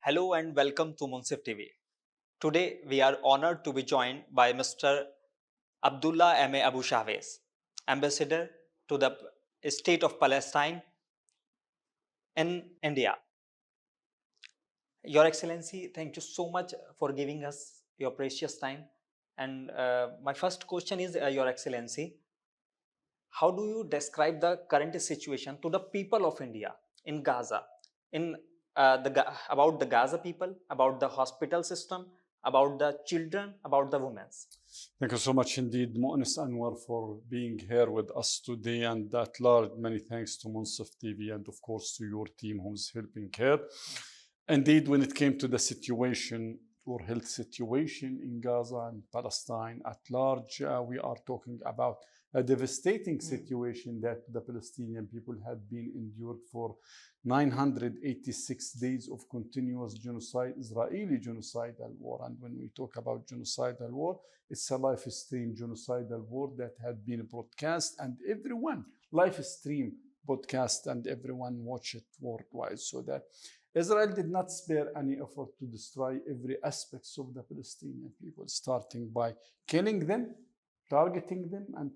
Hello and welcome to Munsif TV. Today we are honored to be joined by Mr. Abdullah M. Abu Shahwez, Ambassador to the State of Palestine in India. Your Excellency, thank you so much for giving us your precious time. And my first question is, Your Excellency, how do you describe the current situation to the people of India in Gaza, in about the Gaza people, about the hospital system, about the children, about the women? Thank you so much indeed, Mu'nis Anwar, for being here with us today, and at large, many thanks to Munsif TV and of course to your team who's helping here. Indeed, when it came to the situation or health situation in Gaza and Palestine at large, we are talking about a devastating situation that the Palestinian people had been endured for 986 days of continuous genocide, Israeli genocidal war. And when we talk about genocidal war, it's a live stream genocidal war that had been broadcast, and everyone live stream podcast and everyone watch it worldwide, so that Israel did not spare any effort to destroy every aspect of the Palestinian people, starting by killing them, targeting them, and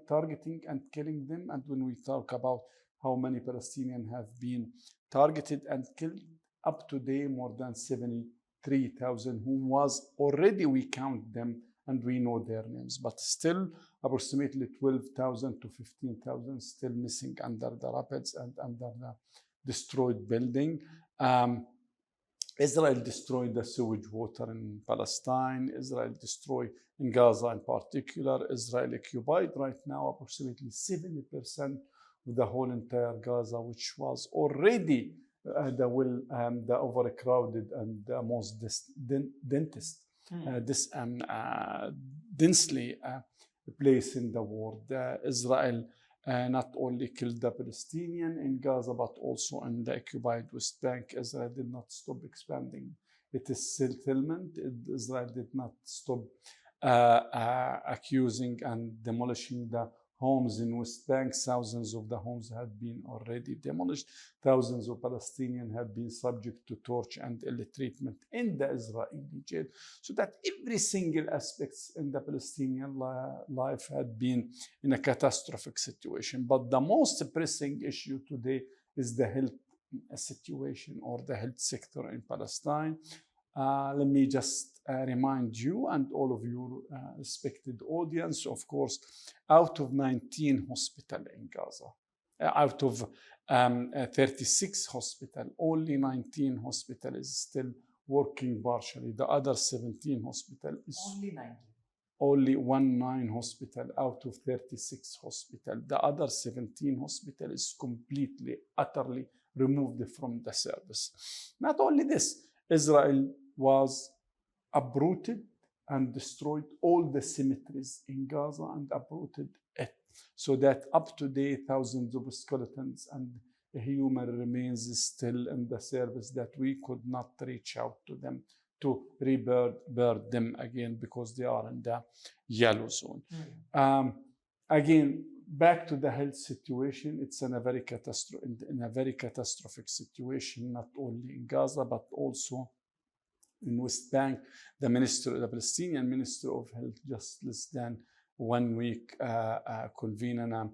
targeting and killing them. And when we talk about how many Palestinians have been targeted and killed, up to date more than 73,000, who was already, we count them and we know their names, but still approximately 12,000 to 15,000 still missing under the rapids and under the destroyed building. Israel destroyed the sewage water in Palestine. Israel destroyed in Gaza in particular. Israel occupied right now approximately 70% of the whole entire Gaza, which was already the overcrowded and the most densely place in the world. Israel not only killed the Palestinian in Gaza, but also in the occupied West Bank. Israel did not stop expanding its settlement. Israel did not stop accusing and demolishing the homes in West Bank. Thousands of the homes had been already demolished. Thousands of Palestinians have been subject to torture and ill treatment in the Israeli jail. So that every single aspect in the Palestinian life had been in a catastrophic situation. But the most pressing issue today is the health situation or the health sector in Palestine. Let me just remind you and all of your respected audience, of course, out of 19 hospitals in Gaza, out of 36 hospitals, only 19 hospitals is still working partially. The other 17 hospitals is Only 19. Only 19 hospital out of 36 hospitals. The other 17 hospitals is completely, utterly removed from the service. Not only this, Israel was uprooted and destroyed all the cemeteries in Gaza and uprooted it, so that up to date thousands of skeletons and human remains is still in the service that we could not reach out to them to rebirth them again because they are in the yellow zone. Again, back to the health situation, it's in a very catastrophic situation, not only in Gaza but also in West Bank. The Palestinian Minister of Health just less than 1 week convened a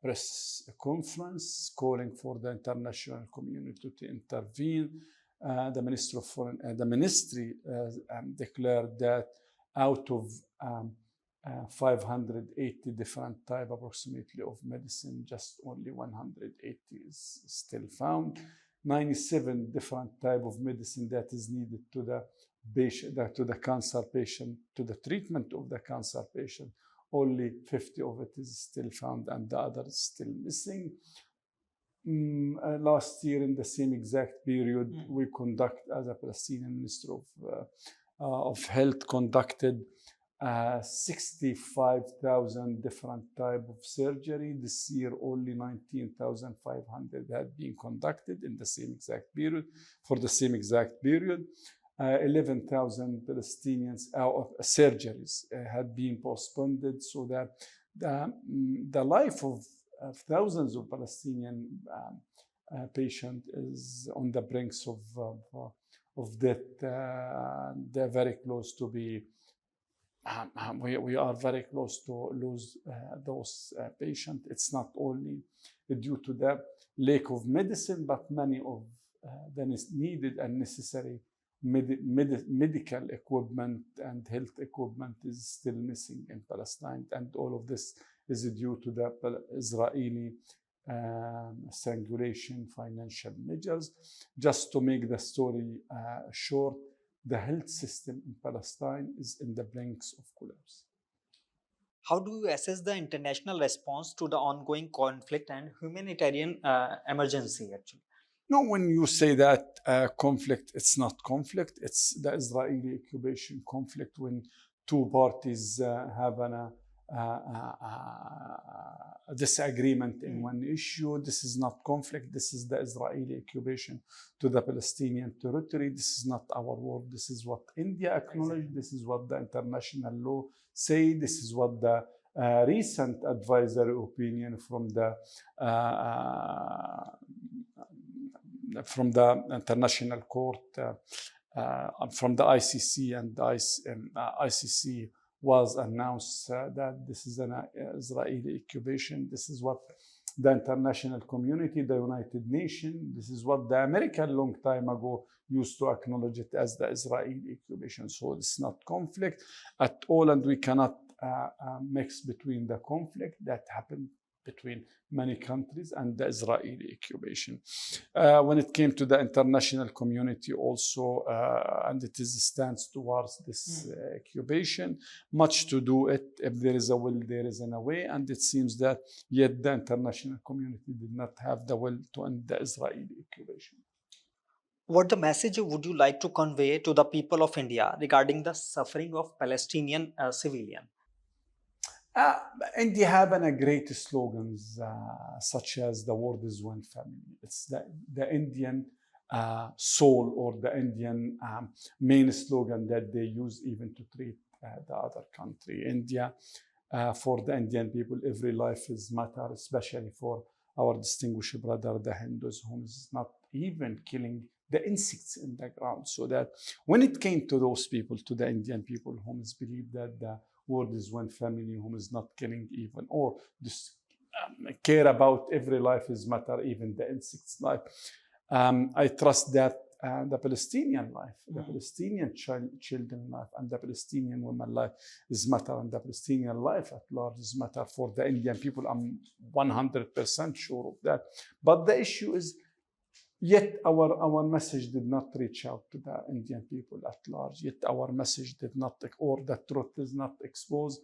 press conference calling for the international community to intervene. The ministry declared that out of 580 different types approximately of medicine, just only 180 is still found. 97 different types of medicine that is needed to the patient, to the cancer patient, to the treatment of the cancer patient. Only 50 of it is still found and the other is still missing. Last year, in the same exact period, we conduct, as a Palestinian Minister of Health, conducted 65,000 different types of surgery. This year, only 19,500 had been conducted in the same exact period. For the same exact period, 11,000 Palestinians surgeries had been postponed, so that the life of thousands of Palestinian patient is on the brinks of death. They're very close to be. We are very close to lose those patients. It's not only due to the lack of medicine, but many of the needed and necessary medical equipment and health equipment is still missing in Palestine. And all of this is due to the Israeli strangulation financial measures. Just to make the story short, the health system in Palestine is in the brinks of collapse. How do you assess the international response to the ongoing conflict and humanitarian emergency, actually? No, when you say that conflict, it's not conflict, it's the Israeli occupation conflict when two parties have a disagreement in one issue. This is not conflict. This is the Israeli occupation to the Palestinian territory. This is not our word. This is what India acknowledged. This is what the international law say. This is what the recent advisory opinion from the International Court, from the ICC and the ICC was announced that this is an Israeli occupation. This is what the international community, the United Nations, this is what the American long time ago used to acknowledge it as the Israeli occupation. So it's not conflict at all, and we cannot mix between the conflict that happened between many countries and the Israeli occupation. When it came to the international community also, and it is stands towards this occupation, much to do it. If there is a will, there is a way, and it seems that yet the international community did not have the will to end the Israeli occupation. What the message would you like to convey to the people of India regarding the suffering of Palestinian civilian? India have great slogans such as the world is one family. It's the Indian soul, or the Indian main slogan that they use even to treat the other country. India, for the Indian people, every life is matter, especially for our distinguished brother, the Hindus, who is not even killing the insects in the ground. So that when it came to those people, to the Indian people who believe that the world is one family, whom is not killing even, or just care about every life is matter, even the insect's life. I trust that the Palestinian life, the Palestinian children life, and the Palestinian women life is matter, and the Palestinian life at large is matter for the Indian people. I'm 100% sure of that. But the issue is, yet our message did not reach out to the Indian people at large. Yet our message did not, or the truth is not exposed.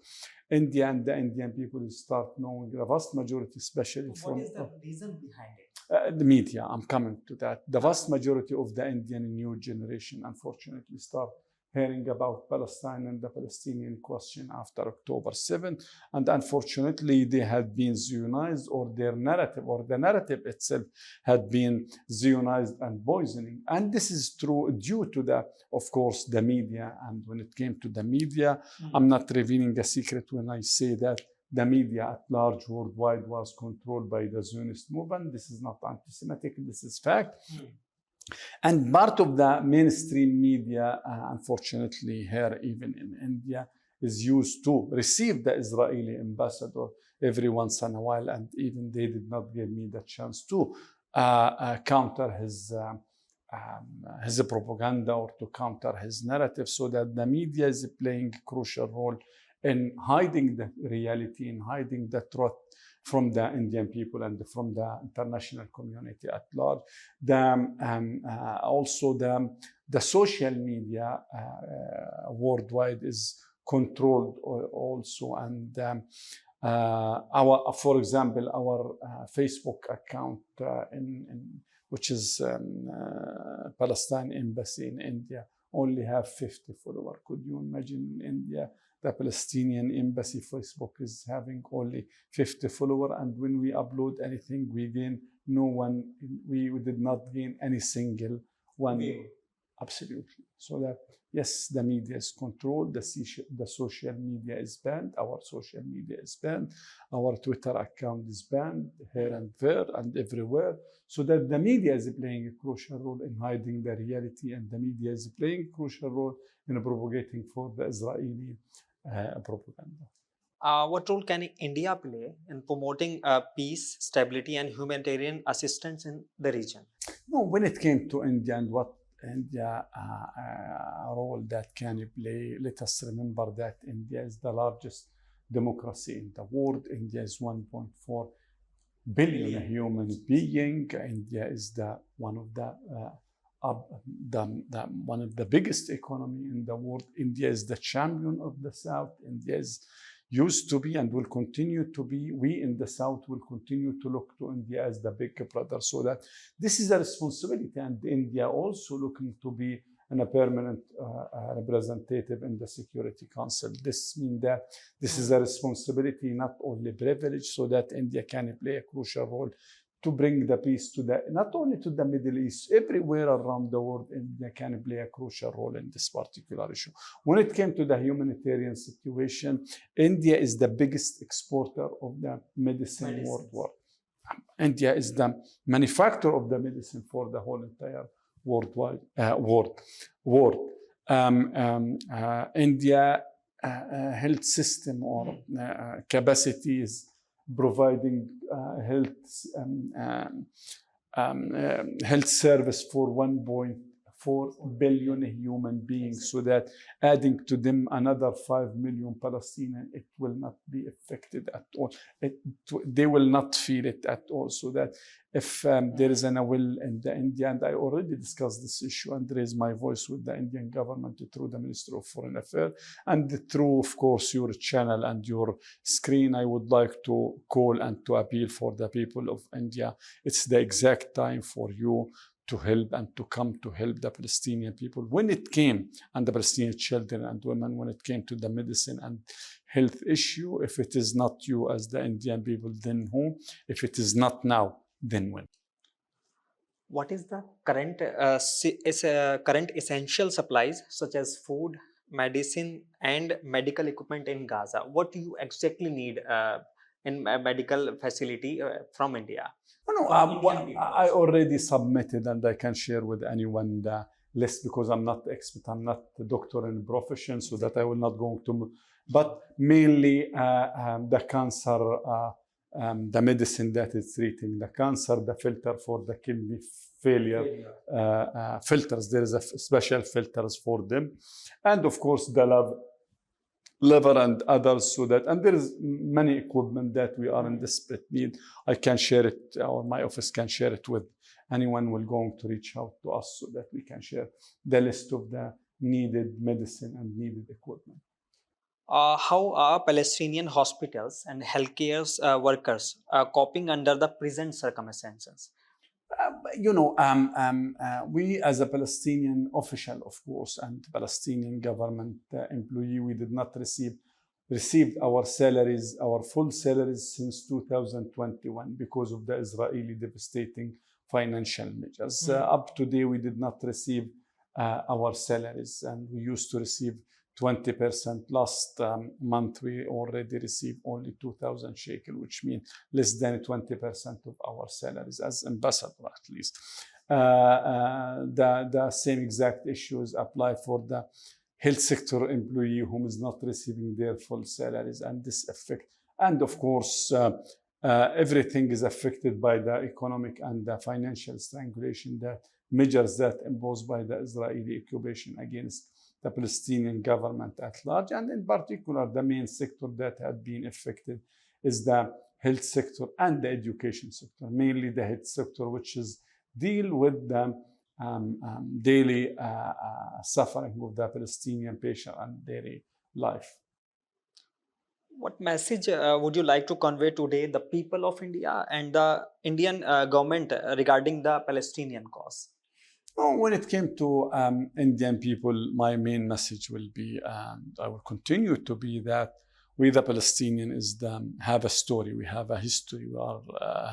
India and the Indian people start knowing, the vast majority, especially from... What is the reason behind it? The media, I'm coming to that. The vast majority of the Indian new generation, unfortunately, start hearing about Palestine and the Palestinian question after October 7th. And unfortunately, they had been Zionized, or their narrative, or the narrative itself had been Zionized and poisoning. And this is true due to the, of course, the media. And when it came to the media, I'm not revealing a secret when I say that the media at large worldwide was controlled by the Zionist movement. This is not anti-Semitic, this is fact. And part of the mainstream media, unfortunately, here even in India, is used to receive the Israeli ambassador every once in a while, and even they did not give me the chance to counter his propaganda, or to counter his narrative, so that the media is playing a crucial role in hiding the reality, in hiding the truth from the Indian people and from the international community at large. Also, the social media worldwide is controlled also, and for example, our Facebook account, which is Palestinian Embassy in India, only have 50 followers. Could you imagine in India? The Palestinian Embassy Facebook is having only 50 followers, and when we upload anything, we gain no one. We did not gain any single one. Absolutely. So that, yes, the media is controlled, the social media is banned, our social media is banned, our Twitter account is banned here and there and everywhere. So that the media is playing a crucial role in hiding the reality, and the media is playing a crucial role in propagating for the Israeli propaganda. What role can India play in promoting peace, stability, and humanitarian assistance in the region? No, when it came to India and what India role that can play, let us remember that India is the largest democracy in the world. India is 1.4 billion human being. India is one of the biggest economy in the world. India is the champion of the South. India is used to be and will continue to be. We in the South will continue to look to India as the big brother. So that this is a responsibility, and India also looking to be a permanent representative in the Security Council. This means that this is a responsibility, not only privilege, so that India can play a crucial role to bring the peace to not only to the Middle East, everywhere around the world. India can play a crucial role in this particular issue. When it came to the humanitarian situation, India is the biggest exporter of the medicine worldwide. India is the manufacturer of the medicine for the whole entire worldwide world. India health system or capacity is providing health service for 1.4 billion human beings, so that adding to them another 5 million Palestinians, it will not be affected at all. They will not feel it at all. So that if there is a will in the India, and I already discussed this issue and raised my voice with the Indian government through the Ministry of Foreign Affairs and through, of course, your channel and your screen, I would like to call and to appeal for the people of India. It's the exact time for you to help and to come to help the Palestinian people. When it came, and the Palestinian children and women, when it came to the medicine and health issue, if it is not you as the Indian people, then who? If it is not now, then when? What is the current current essential supplies such as food, medicine, and medical equipment in Gaza? What do you exactly need in a medical facility from India? No, I already submitted, and I can share with anyone the list, because I'm not expert, I'm not a doctor in profession, so that I will not go to. But mainly the cancer, the medicine that is treating the cancer, the filter for the kidney failure, filters. There is a special filters for them, and of course the liver and others. So that, and there is many equipment that we are in desperate need. I can share it, or my office can share it with anyone who will going to reach out to us, so that we can share the list of the needed medicine and needed equipment. How are Palestinian hospitals and healthcare workers coping under the present circumstances? We as a Palestinian official, of course, and Palestinian government employee, we did not received our salaries, our full salaries, since 2021 because of the Israeli devastating financial measures. Up to date, we did not receive our salaries, and we used to receive 20%. Last month, we already received only 2,000 shekel, which means less than 20% of our salaries as ambassador, at least. The same exact issues apply for the health sector employee whom is not receiving their full salaries, and this affect. And of course, everything is affected by the economic and the financial strangulation, the measures that imposed by the Israeli occupation against the Palestinian government at large. And in particular, the main sector that had been affected is the health sector and the education sector, mainly the health sector, which is deal with the daily suffering of the Palestinian patient and daily life. What message would you like to convey today the people of India and the Indian government regarding the Palestinian cause? When it came to Indian people, my main message will be, and I will continue to be, that We, the Palestinian, have a story. We have a history. We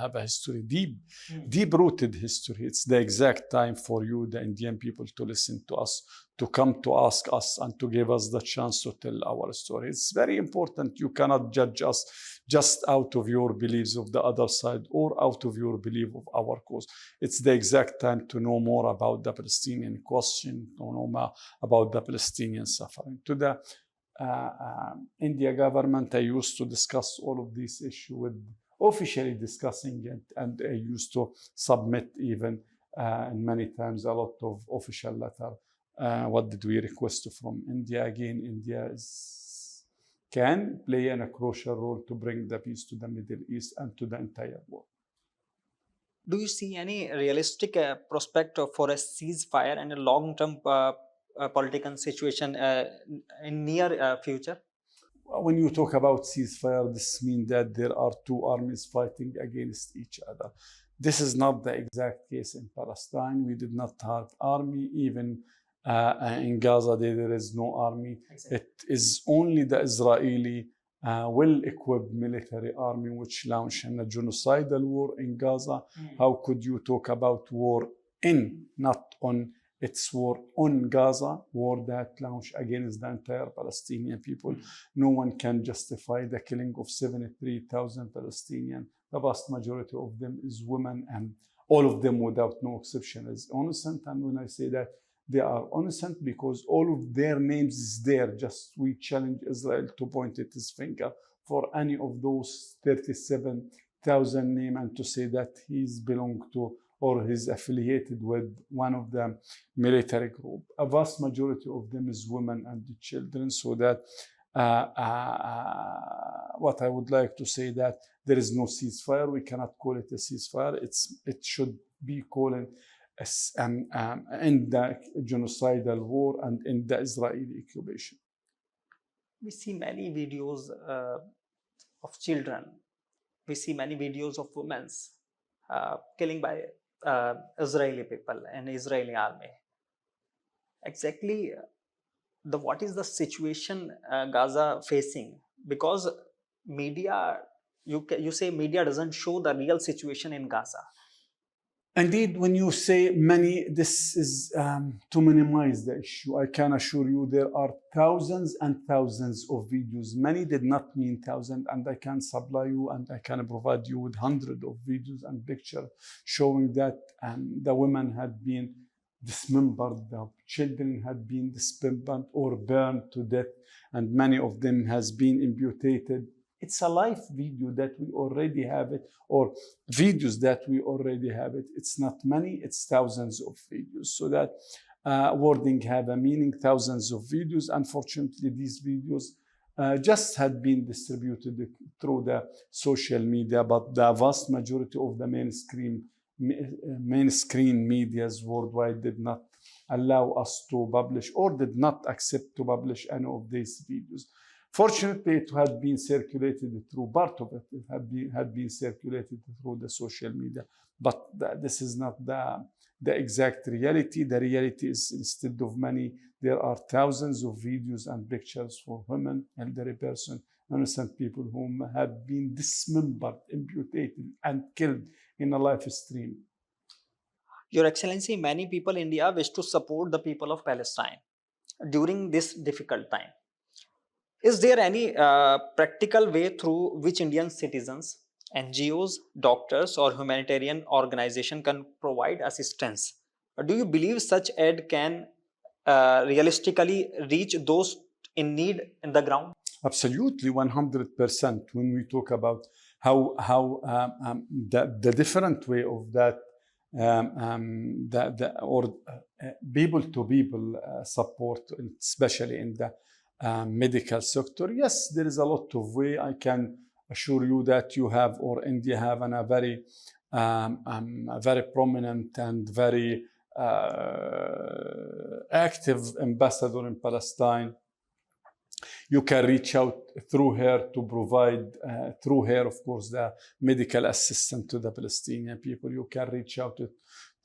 have a history, deep-rooted history. It's the exact time for you, the Indian people, to listen to us, to come to ask us, and to give us the chance to tell our story. It's very important. You cannot judge us just out of your beliefs of the other side or out of your belief of our cause. It's the exact time to know more about the Palestinian question, to know more about the Palestinian suffering. To the India government, I used to discuss all of these issues with officially discussing it, and I used to submit even many times a lot of official letter. What did we request from India? Again, India can play a crucial role to bring the peace to the Middle East and to the entire world. Do you see any realistic prospect for a ceasefire and a long-term political situation in near future? When you talk about ceasefire, this means that there are two armies fighting against each other. This is not the exact case in Palestine. We did not have army. Even in Gaza, there is no army. Exactly. It is only the Israeli well-equipped military army which launched a genocidal war in Gaza. How could you talk about war in, not on? It's war on Gaza, war that launched against the entire Palestinian people. No one can justify the killing of 73,000 Palestinians. The vast majority of them is women, and all of them, without no exception, is innocent. And when I say that, they are innocent because all of their names is there. Just we challenge Israel to point at his finger for any of those 37,000 names and to say that he's belong to or he's affiliated with one of the military group. A vast majority of them is women and children. So that what I would like to say that there is no ceasefire. We cannot call it a ceasefire. It should be called in the genocidal war and in the Israeli occupation. We see many videos of children. We see many videos of women killing by Israeli people and Israeli army. Exactly, what is the situation Gaza facing? Because media, you say media doesn't show the real situation in Gaza. Indeed, when you say many, this is to minimize the issue. I can assure you there are thousands and thousands of videos. Many did not mean thousand, and I can supply you and I can provide you with hundreds of videos and pictures showing that the women had been dismembered, the children had been dismembered or burned to death, and many of them has been amputated. It's a live video that we already have it, or videos that we already have it. It's not many, it's thousands of videos. So that wording have a meaning, thousands of videos. Unfortunately, these videos just had been distributed through the social media, but the vast majority of the mainstream medias worldwide did not allow us to publish or did not accept to publish any of these videos. Fortunately, it had been circulated through part of it. It had been circulated through the social media, but this is not the exact reality. The reality is instead of many, there are thousands of videos and pictures for women, elderly persons, innocent people whom have been dismembered, amputated, and killed in a live stream. Your Excellency, many people in India wish to support the people of Palestine during this difficult time. Is there any practical way through which Indian citizens, NGOs, doctors, or humanitarian organization can provide assistance? Do you believe such aid can realistically reach those in need in the ground? Absolutely, 100%. When we talk about how the different way of that, people to people support, especially in the medical sector. Yes, there is a lot of way. I can assure you that you have, or India have, a very prominent and very active ambassador in Palestine. You can reach out through her to provide, through her, of course, the medical assistance to the Palestinian people. You can reach out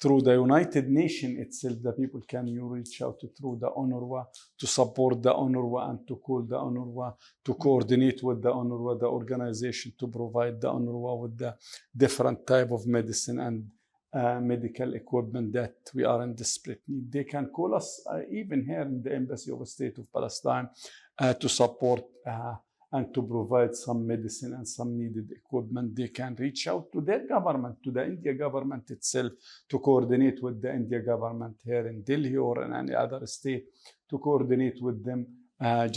through the United Nations itself, the people can reach out through the UNRWA to support the UNRWA and to call the UNRWA, to coordinate with the UNRWA, the organization, to provide the UNRWA with the different type of medicine and medical equipment that we are in desperate need. They can call us even here in the Embassy of the State of Palestine to support and to provide some medicine and some needed equipment. They can reach out to their government, to the India government itself, to coordinate with the India government here in Delhi or in any other state, to coordinate with them and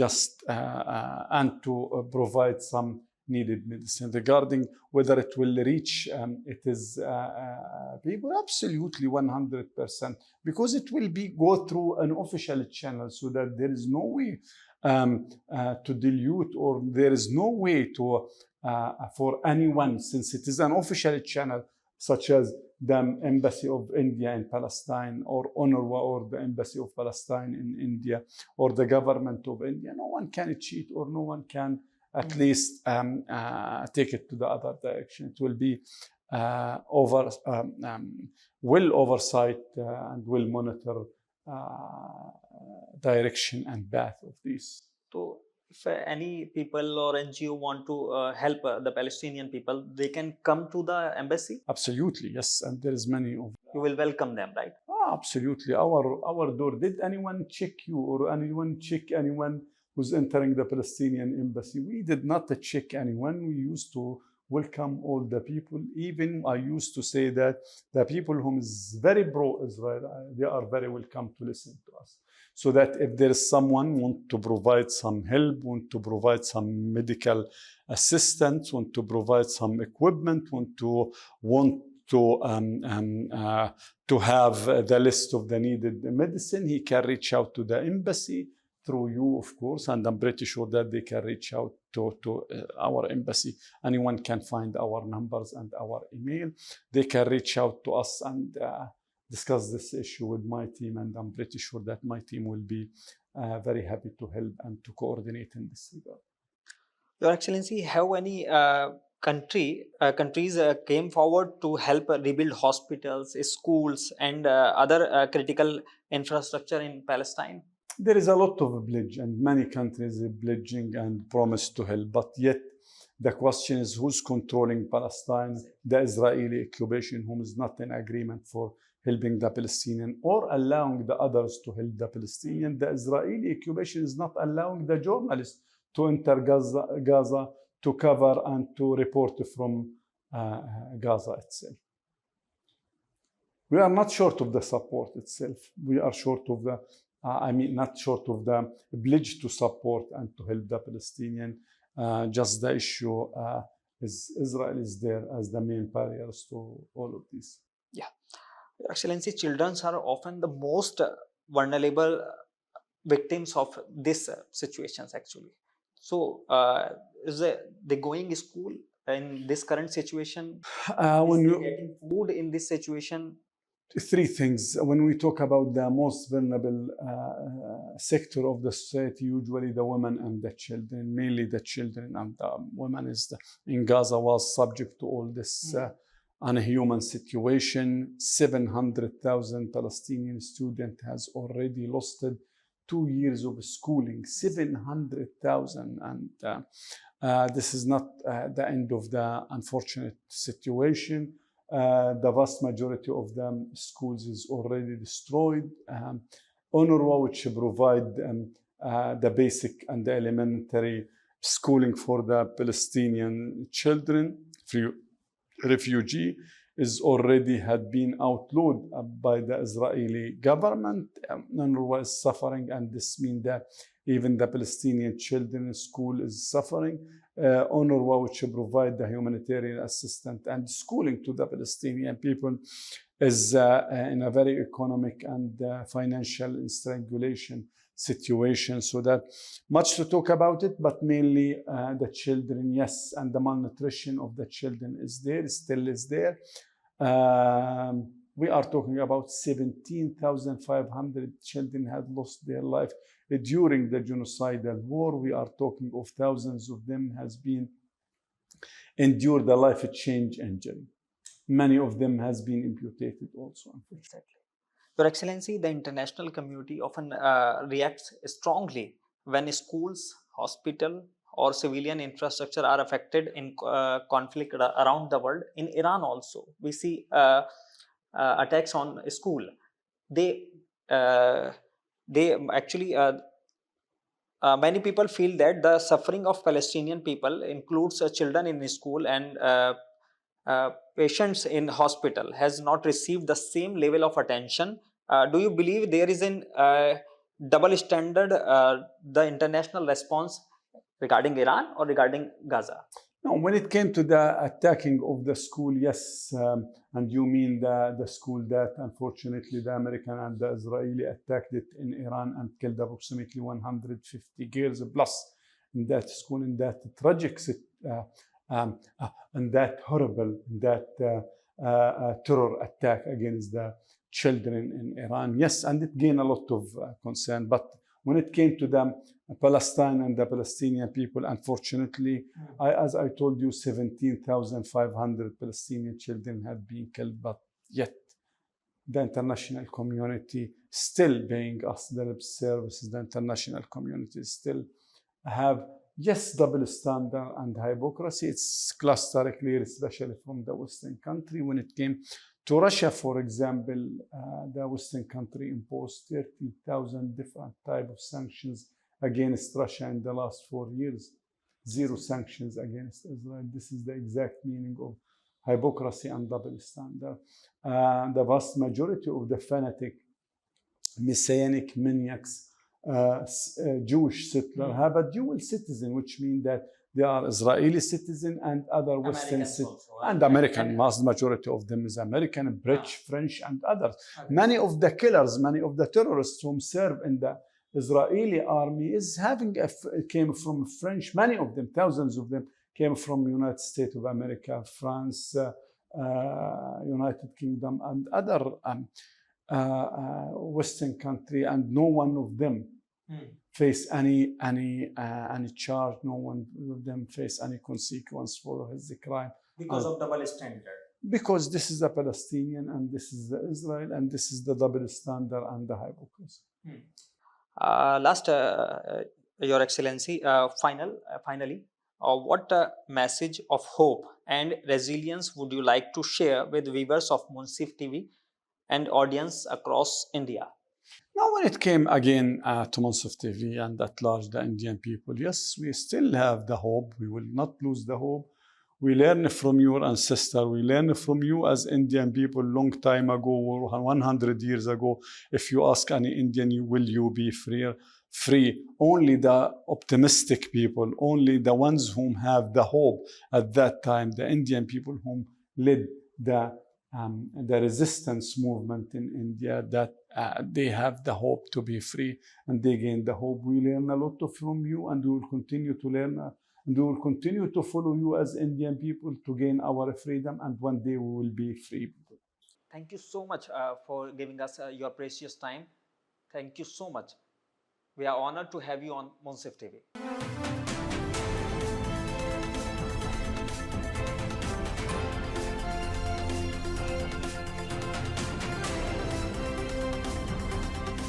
to provide some needed medicine. Regarding whether it will reach people, absolutely 100%, because it will go through an official channel, so that there is no way to dilute, or there is no way to for anyone, since it is an official channel, such as the Embassy of India in Palestine, or UNRWA, or the Embassy of Palestine in India, or the government of India. No one can cheat, or no one can at least take it to the other direction. It will be well oversight and will monitor direction and path of these. So if any people or NGO want to help the Palestinian people, they can come to the embassy? Absolutely, yes. And there is many of them. You will welcome them, right? Absolutely. Our door. Did anyone check you, or anyone check anyone who's entering the Palestinian embassy? We did not check anyone. We used to welcome all the people. Even I used to say that the people whom is very pro-Israel, they are very welcome to listen to us. So that if there is someone want to provide some help, want to provide some medical assistance, want to provide some equipment, want to have the list of the needed medicine, he can reach out to the embassy through you, of course, and I'm pretty sure that they can reach out to our embassy. Anyone can find our numbers and our email. They can reach out to us and discuss this issue with my team, and I'm pretty sure that my team will be very happy to help and to coordinate in this regard. Your Excellency, have any countries came forward to help rebuild hospitals, schools, and other critical infrastructure in Palestine? There is a lot of pledge, and many countries are pledging and promise to help, but yet the question is who's controlling Palestine? The Israeli occupation, whom is not in agreement for helping the Palestinian or allowing the others to help the Palestinian. The Israeli occupation is not allowing the journalists to enter Gaza to cover and to report from Gaza itself. We are not short of the support itself. We are short of the not short of the pledge to support and to help the Palestinian. Just the issue is Israel is there as the main barriers to all of this. Yeah. Your Excellency, children are often the most vulnerable victims of these situations, actually. So, is they going to school in this current situation? When you getting food in this situation? Three things. When we talk about the most vulnerable sector of the society, usually the women and the children, mainly the children and the women in Gaza was subject to all this unhuman situation. 700,000 Palestinian students has already lost 2 years of schooling. 700,000, and this is not the end of the unfortunate situation. The vast majority of the schools is already destroyed. UNRWA, which provide the basic and the elementary schooling for the Palestinian children, refugee, is already had been outlawed by the Israeli government. UNRWA is suffering, and this means that even the Palestinian children school is suffering. UNRWA, which provide the humanitarian assistance and schooling to the Palestinian people, is in a very economic and financial strangulation situation. So that much to talk about it, but mainly the children, yes, and the malnutrition of the children is there, still is there. We are talking about 17,500 children had lost their life during the genocidal war. We are talking of thousands of them has been endured a life change injury. many of them has been amputated also, unfortunately. Exactly. Your Excellency, the international community often reacts strongly when schools, hospital, or civilian infrastructure are affected in conflict around the world. In Iran also, we see attacks on school. They uh, they actually many people feel that the suffering of Palestinian people includes children in school and patients in hospital has not received the same level of attention. Do you believe there is an double standard, the international response regarding Iran or regarding Gaza? No, when it came to the attacking of the school, yes, and you mean the school that unfortunately the American and the Israeli attacked it in Iran and killed approximately 150 girls plus in that school, in that tragic, and that horrible, that terror attack against the children in Iran. Yes, and it gained a lot of concern. But when it came to the Palestine and the Palestinian people, unfortunately, as I told you, 17,500 Palestinian children have been killed, but yet the international community still paying us the lip services. The international community still have, yes, double standard and hypocrisy. It's clustered clear, especially from the Western country. When it came to Russia, for example, the Western country imposed 30,000 different types of sanctions against Russia in the last 4 years. Zero sanctions against Israel. This is the exact meaning of hypocrisy and double standard. The vast majority of the fanatic, messianic maniacs, Jewish settlers have a dual citizen, which means that they are Israeli citizen and other Western citizens. And American, vast majority of them is American, British, French, and others. Okay. Many of the killers, many of the terrorists whom serve in the Israeli army is came from French. Many of them, thousands of them, came from United States of America, France, United Kingdom, and other Western country, and no one of them face any charge. No one of them face any consequence for his crime because of double standard. Because this is the Palestinian and this is the Israel and this is the double standard and the hypocrisy. Last, Your Excellency, finally, what message of hope and resilience would you like to share with viewers of Munsif TV and audience across India? Now, when it came again to Munsif TV and at large the Indian people, yes, we still have the hope. We will not lose the hope. We learn from your ancestor. We learn from you as Indian people long time ago, 100 years ago. If you ask any Indian, will you be free? Only the optimistic people, only the ones whom have the hope at that time, the Indian people whom led the resistance movement in India, that they have the hope to be free and they gain the hope. We learn a lot from you and we will continue to learn and we will continue to follow you as Indian people to gain our freedom, and one day we will be free people. Thank you so much for giving us your precious time. Thank you so much. We are honored to have you on Munsif TV.